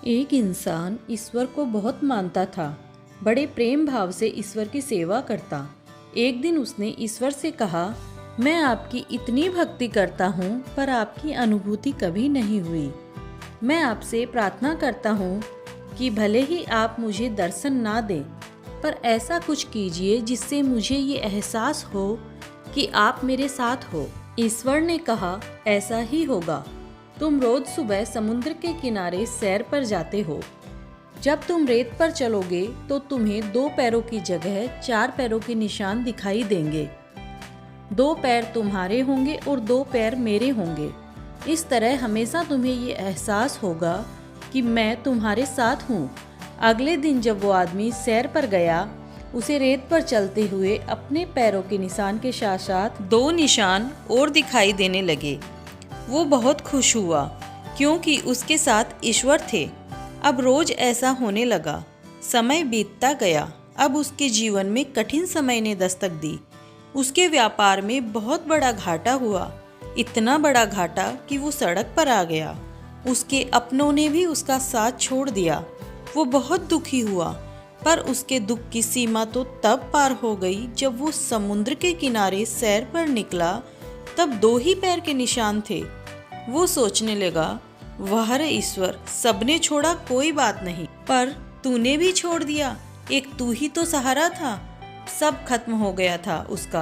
एक इंसान ईश्वर को बहुत मानता था। बड़े प्रेम भाव से ईश्वर की सेवा करता। एक दिन उसने ईश्वर से कहा, मैं आपकी इतनी भक्ति करता हूँ पर आपकी अनुभूति कभी नहीं हुई। मैं आपसे प्रार्थना करता हूँ कि भले ही आप मुझे दर्शन ना दें, पर ऐसा कुछ कीजिए जिससे मुझे ये एहसास हो कि आप मेरे साथ हो। ईश्वर ने कहा, ऐसा ही होगा। तुम रोज सुबह समुद्र के किनारे सैर पर जाते हो। जब तुम रेत पर चलोगे तो तुम्हें 2 पैरों की जगह 4 पैरों के निशान दिखाई देंगे। 2 पैर तुम्हारे होंगे और 2 पैर मेरे होंगे। इस तरह हमेशा तुम्हें ये एहसास होगा कि मैं तुम्हारे साथ हूँ। अगले दिन जब वो आदमी सैर पर गया, उसे रेत पर चलते हुए अपने पैरों के निशान के साथ साथ 2 निशान और दिखाई देने लगे। वो बहुत खुश हुआ क्योंकि उसके साथ ईश्वर थे। अब रोज ऐसा होने लगा। समय बीतता गया। अब उसके जीवन में कठिन समय ने दस्तक दी। उसके व्यापार में बहुत बड़ा घाटा हुआ। इतना बड़ा घाटा कि वो सड़क पर आ गया। उसके अपनों ने भी उसका साथ छोड़ दिया। वो बहुत दुखी हुआ, पर उसके दुख की सीमा तो तब पार हो गई जब वो समुद्र के किनारे सैर पर निकला। तब 2 ही पैर के निशान थे। वो सोचने लगा, वाह रे ईश्वर, सबने छोड़ा कोई बात नहीं, पर तूने भी छोड़ दिया। एक तू ही तो सहारा था। सब खत्म हो गया था उसका,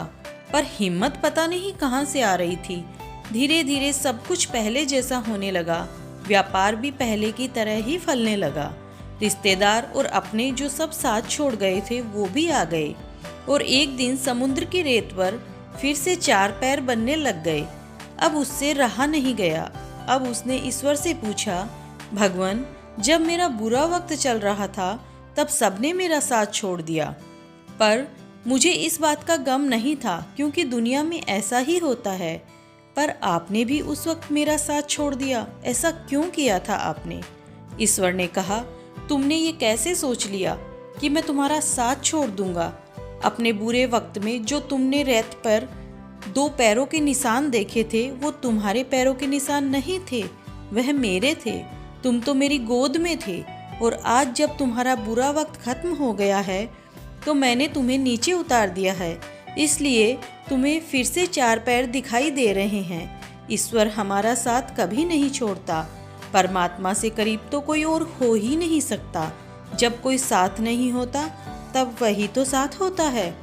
पर हिम्मत पता नहीं कहाँ से आ रही थी। धीरे धीरे सब कुछ पहले जैसा होने लगा। व्यापार भी पहले की तरह ही फलने लगा। रिश्तेदार और अपने जो सब साथ छोड़ गए थे वो भी आ गए, और एक दिन समुद्र की रेत पर फिर से 4 पैर बनने लग गए। अब उससे रहा नहीं गया। अब उसने ईश्वर से पूछा, भगवान, जब मेरा बुरा वक्त चल रहा था तब सबने मेरा साथ छोड़ दिया, पर मुझे इस बात का गम नहीं था क्योंकि दुनिया में ऐसा ही होता है। पर आपने भी उस वक्त मेरा साथ छोड़ दिया। ऐसा क्यों किया था आपने? ईश्वर ने कहा, तुमने ये कैसे सोच लिया कि मैं तुम्हारा साथ छोड़ दूंगा? अपने बुरे वक्त में जो तुमने रेत पर 2 पैरों के निशान देखे थे वो तुम्हारे पैरों के निशान नहीं थे, वह मेरे थे। तुम तो मेरी गोद में थे, और आज जब तुम्हारा बुरा वक्त खत्म हो गया है तो मैंने तुम्हें नीचे उतार दिया है, इसलिए तुम्हें फिर से 4 पैर दिखाई दे रहे हैं। ईश्वर हमारा साथ कभी नहीं छोड़ता। परमात्मा से करीब तो कोई और हो ही नहीं सकता। जब कोई साथ नहीं होता तब वही तो साथ होता है।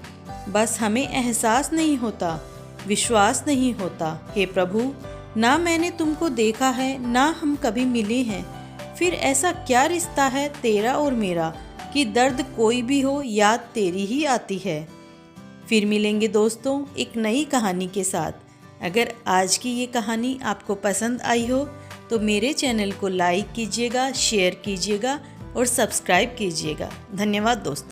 बस हमें एहसास नहीं होता, विश्वास नहीं होता। हे प्रभु, ना मैंने तुमको देखा है, ना हम कभी मिले हैं, फिर ऐसा क्या रिश्ता है तेरा और मेरा कि दर्द कोई भी हो याद तेरी ही आती है। फिर मिलेंगे दोस्तों एक नई कहानी के साथ। अगर आज की ये कहानी आपको पसंद आई हो तो मेरे चैनल को लाइक कीजिएगा, शेयर कीजिएगा और सब्सक्राइब कीजिएगा। धन्यवाद दोस्तों।